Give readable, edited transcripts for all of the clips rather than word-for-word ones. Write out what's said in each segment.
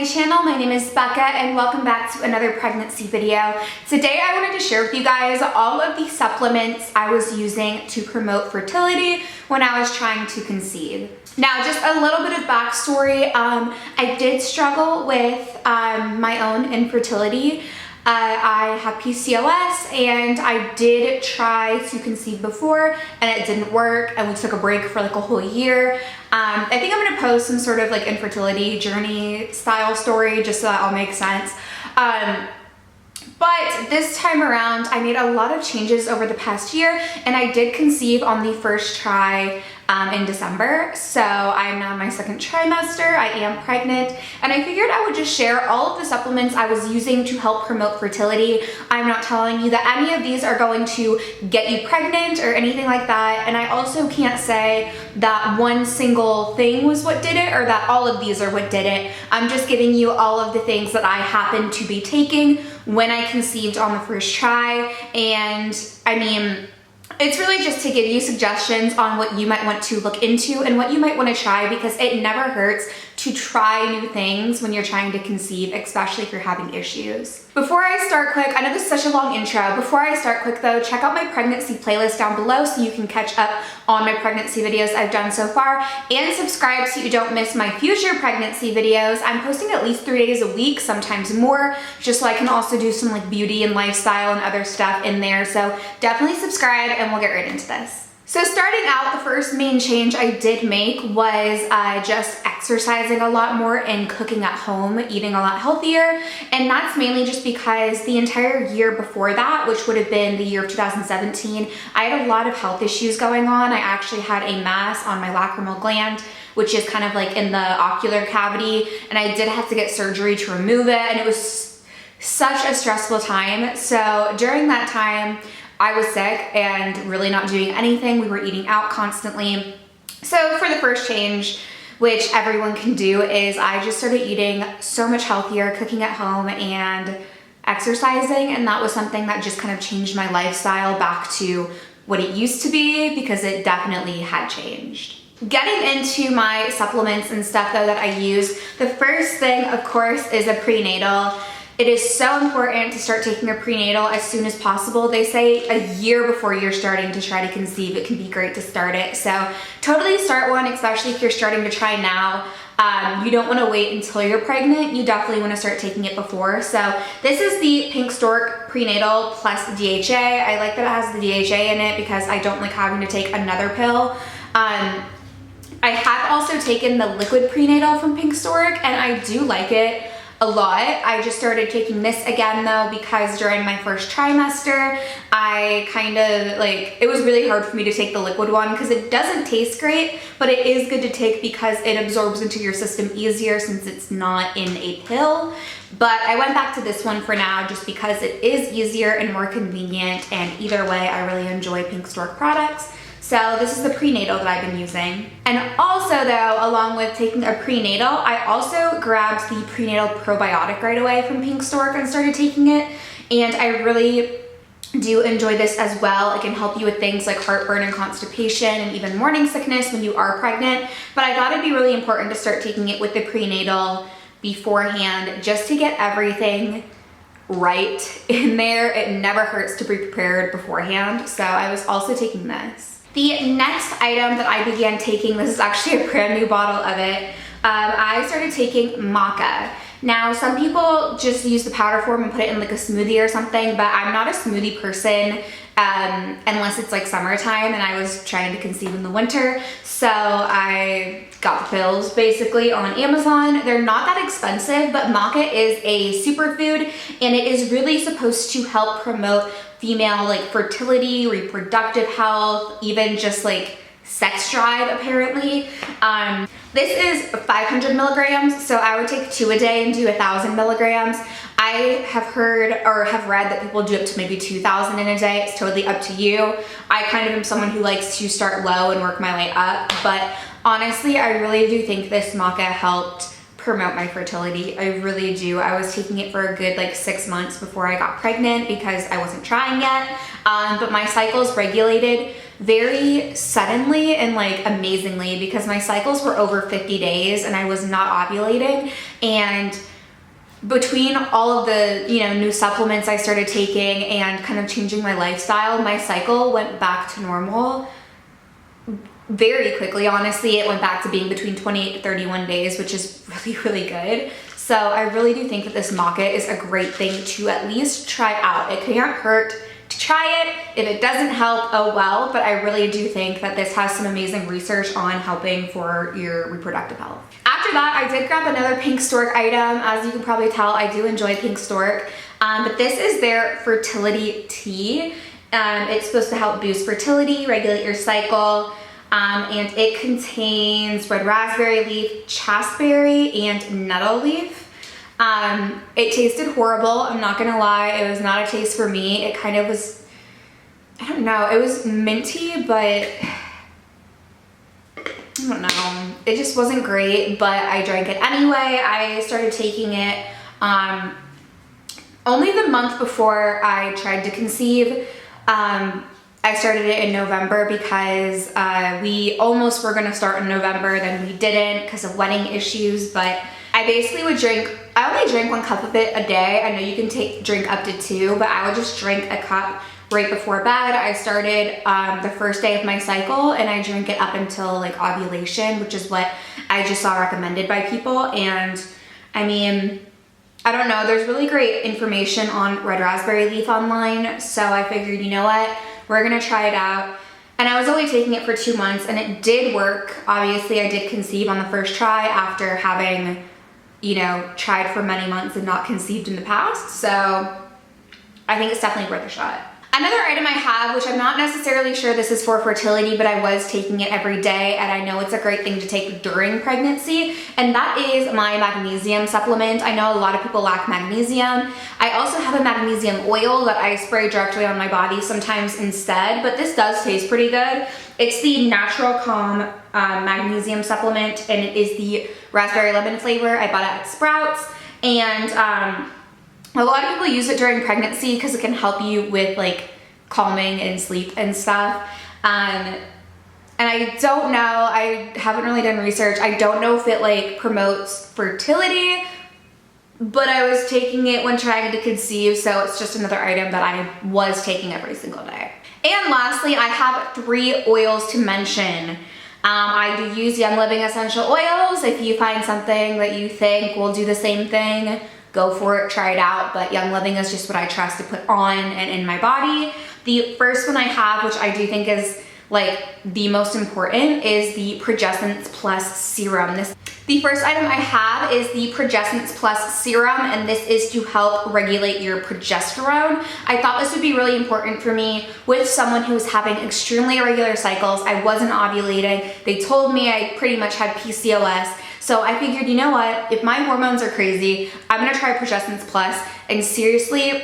channel. My name is Becca and welcome back to another pregnancy video. Today I wanted to share with you guys all of the supplements I was using to promote fertility when I was trying to conceive. Now, just a little bit of backstory. I did struggle with my own infertility. I have PCOS and I did try to conceive before and it didn't work, and we took a break for like a whole year. I think I'm gonna post some sort of like infertility journey style story just so that all makes sense. But this time around, I made a lot of changes over the past year and I did conceive on the first try in December. So I'm now in my second trimester, I am pregnant, and I figured I would just share all of the supplements I was using to help promote fertility. I'm not telling you that any of these are going to get you pregnant or anything like that, and I also can't say that one single thing was what did it or that all of these are what did it. I'm just giving you all of the things that I happened to be taking when I conceived on the first try, and I mean, it's really just to give you suggestions on what you might want to look into and what you might want to try, because it never hurts to try new things when you're trying to conceive, especially if you're having issues. Before I start quick, I know this is such a long intro. Before I start quick though, check out my pregnancy playlist down below so you can catch up on my pregnancy videos I've done so far, and subscribe so you don't miss my future pregnancy videos. I'm posting at least 3 days a week, sometimes more, just so I can also do some like beauty and lifestyle and other stuff in there. So definitely subscribe and we'll get right into this. So starting out, the first main change I did make was just exercising a lot more and cooking at home, eating a lot healthier. And that's mainly just because the entire year before that, which would have been the year of 2017, I had a lot of health issues going on. I actually had a mass on my lacrimal gland, which is kind of like in the ocular cavity, and I did have to get surgery to remove it, and it was such a stressful time. So during that time, I was sick and really not doing anything. We were eating out constantly. So for the first change, which everyone can do, is I just started eating so much healthier, cooking at home and exercising, and that was something that just kind of changed my lifestyle back to what it used to be, because it definitely had changed. Getting into my supplements and stuff though that I use, the first thing of course is a prenatal. It is so important to start taking a prenatal as soon as possible. They say a year before you're starting to try to conceive, it can be great to start it. So totally start one, especially if you're starting to try now. You don't want to wait until you're pregnant. You definitely want to start taking it before. So this is the Pink Stork Prenatal plus DHA. I like that it has the DHA in it because I don't like having to take another pill. I have also taken the liquid prenatal from Pink Stork and I do like it a lot. I just started taking this again though because during my first trimester, I kind of like, it was really hard for me to take the liquid one because it doesn't taste great, but it is good to take because it absorbs into your system easier since it's not in a pill. But I went back to this one for now just because it is easier and more convenient, and either way, I really enjoy Pink Stork products. So this is the prenatal that I've been using. And also though, along with taking a prenatal, I also grabbed the prenatal probiotic right away from Pink Stork and started taking it. And I really do enjoy this as well. It can help you with things like heartburn and constipation and even morning sickness when you are pregnant. But I thought it'd be really important to start taking it with the prenatal beforehand just to get everything right in there. It never hurts to be prepared beforehand. So I was also taking this. The next item that I began taking, this is actually a brand new bottle of it, I started taking Maca. Now, some people just use the powder form and put it in like a smoothie or something, but I'm not a smoothie person unless it's like summertime and I was trying to conceive in the winter. So I got the pills basically on Amazon. They're not that expensive, but Maca is a superfood and it is really supposed to help promote female like fertility, reproductive health, even just like sex drive apparently. This is 500 milligrams, so I would take 2 a day and do 1,000 milligrams. I have heard or have read that people do up to maybe 2,000 in a day. It's totally up to you. I kind of am someone who likes to start low and work my way up, but honestly, I really do think this Maca helped promote my fertility. I really do. I was taking it for a good like 6 months before I got pregnant because I wasn't trying yet, but my cycles regulated very suddenly and like amazingly because my cycles were over 50 days and I was not ovulating, and between all of the, new supplements I started taking and kind of changing my lifestyle, my cycle went back to normal very quickly. Honestly, it went back to being between 28 to 31 days, which is really, really good. So I really do think that this Maca is a great thing to at least try out. It can't hurt to try it. If it doesn't help, oh well, but I really do think that this has some amazing research on helping for your reproductive health. After that, I did grab another Pink Stork item. As you can probably tell, I do enjoy Pink Stork, but this is their Fertility tea. It's supposed to help boost fertility, regulate your cycle, and it contains red raspberry leaf, chasteberry, and nettle leaf. It tasted horrible, I'm not gonna lie. It was not a taste for me. It kind of was, I don't know, it was minty, but I don't know. It just wasn't great, but I drank it anyway. I started taking it only the month before I tried to conceive. I started it in November because we almost were gonna start in November, then we didn't because of wedding issues, but I basically would I only drank 1 cup of it a day. I know you can drink up to 2, but I would just drink a cup right before bed. I started the first day of my cycle and I drank it up until like ovulation, which is what I just saw recommended by people. And I mean, I don't know, there's really great information on red raspberry leaf online. So I figured, you know what, we're gonna try it out. And I was only taking it for 2 months and it did work. Obviously I did conceive on the first try after having, tried for many months and not conceived in the past. So I think it's definitely worth a shot. Another item I have, which I'm not necessarily sure this is for fertility, but I was taking it every day and I know it's a great thing to take during pregnancy, and that is my magnesium supplement. I know a lot of people lack magnesium. I also have a magnesium oil that I spray directly on my body sometimes instead, but this does taste pretty good. It's the Natural Calm magnesium supplement, and it is the raspberry lemon flavor. I bought it at Sprouts, and a lot of people use it during pregnancy because it can help you with like calming and sleep and stuff. And I don't know, I haven't really done research. I don't know if it like promotes fertility, but I was taking it when trying to conceive, so it's just another item that I was taking every single day. And lastly, I have 3 oils to mention. I do use Young Living essential oils. If you find something that you think will do the same thing, go for it, try it out, but Young Living is just what I trust to put on and in my body. The first one I have, which I do think is like the most important, is the Progesterone Plus Serum. The first item I have is the Progesterone Plus Serum, and this is to help regulate your progesterone. I thought this would be really important for me with someone who's having extremely irregular cycles. I wasn't ovulating. They told me I pretty much had PCOS. So I figured, you know what, if my hormones are crazy, I'm gonna try Progesterone Plus, and seriously,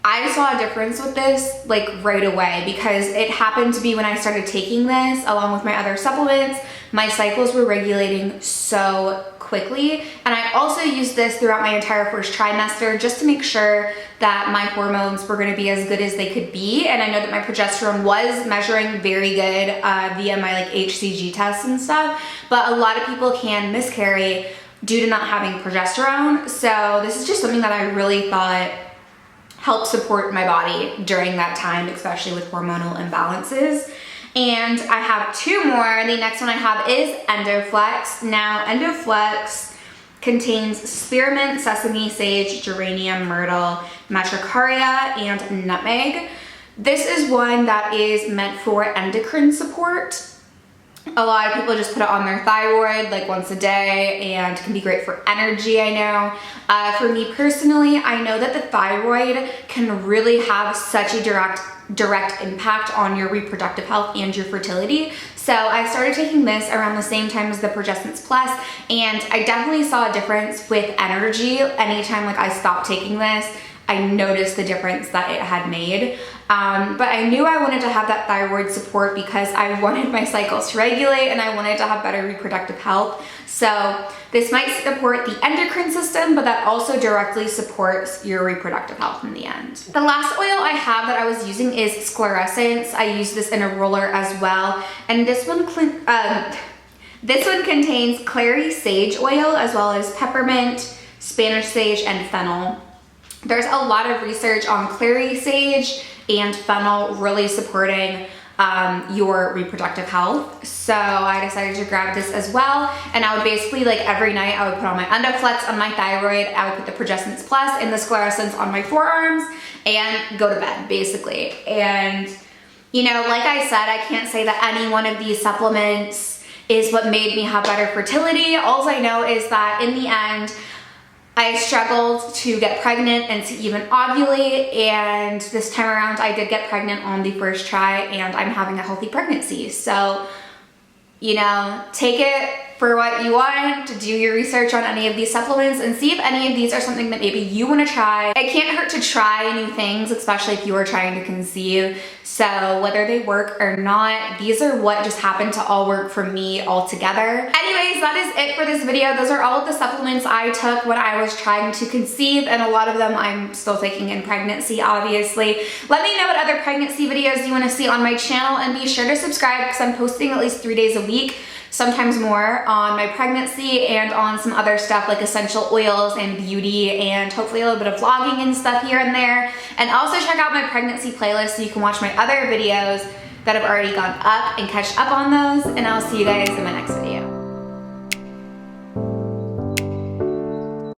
I saw a difference with this like right away, because it happened to be when I started taking this along with my other supplements, my cycles were regulating so quickly. And I also used this throughout my entire first trimester just to make sure that my hormones were gonna be as good as they could be. And I know that my progesterone was measuring very good via my like HCG tests and stuff, but a lot of people can miscarry due to not having progesterone. So this is just something that I really thought helped support my body during that time, especially with hormonal imbalances. And I have 2 more. The next one I have is EndoFlex. Now, EndoFlex contains spearmint, sesame, sage, geranium, myrtle, matricaria, and nutmeg. This is one that is meant for endocrine support. A lot of people just put it on their thyroid like once a day and can be great for energy, I know. For me personally, I know that the thyroid can really have such a direct impact on your reproductive health and your fertility. So I started taking this around the same time as the Progesterone Plus, and I definitely saw a difference with energy. Anytime like I stopped taking this, I noticed the difference that it had made. But I knew I wanted to have that thyroid support because I wanted my cycles to regulate and I wanted to have better reproductive health. So this might support the endocrine system, but that also directly supports your reproductive health in the end. The last oil I have that I was using is Sclerescence. I use this in a roller as well. And this one contains clary sage oil as well as peppermint, Spanish sage, and fennel. There's a lot of research on clary sage and fennel really supporting your reproductive health. So I decided to grab this as well. And I would basically, like, every night I would put on my Endoflex on my thyroid, I would put the Progesterone Plus and the sclerosins on my forearms and go to bed basically. And you know, like I said, I can't say that any one of these supplements is what made me have better fertility. All I know is that in the end, I struggled to get pregnant and to even ovulate, and this time around I did get pregnant on the first try, and I'm having a healthy pregnancy. So, you know, take it for what you want, to do your research on any of these supplements and see if any of these are something that maybe you want to try. It can't hurt to try new things, especially if you are trying to conceive. So whether they work or not, these are what just happened to all work for me all together. Anyways, that is it for this video. Those are all of the supplements I took when I was trying to conceive, and a lot of them I'm still taking in pregnancy, obviously. Let me know what other pregnancy videos you want to see on my channel, and be sure to subscribe because I'm posting at least 3 days a week, sometimes more, on my pregnancy and on some other stuff like essential oils and beauty, and hopefully a little bit of vlogging and stuff here and there. And also check out my pregnancy playlist so you can watch my other videos that have already gone up and catch up on those. And I'll see you guys in my next video.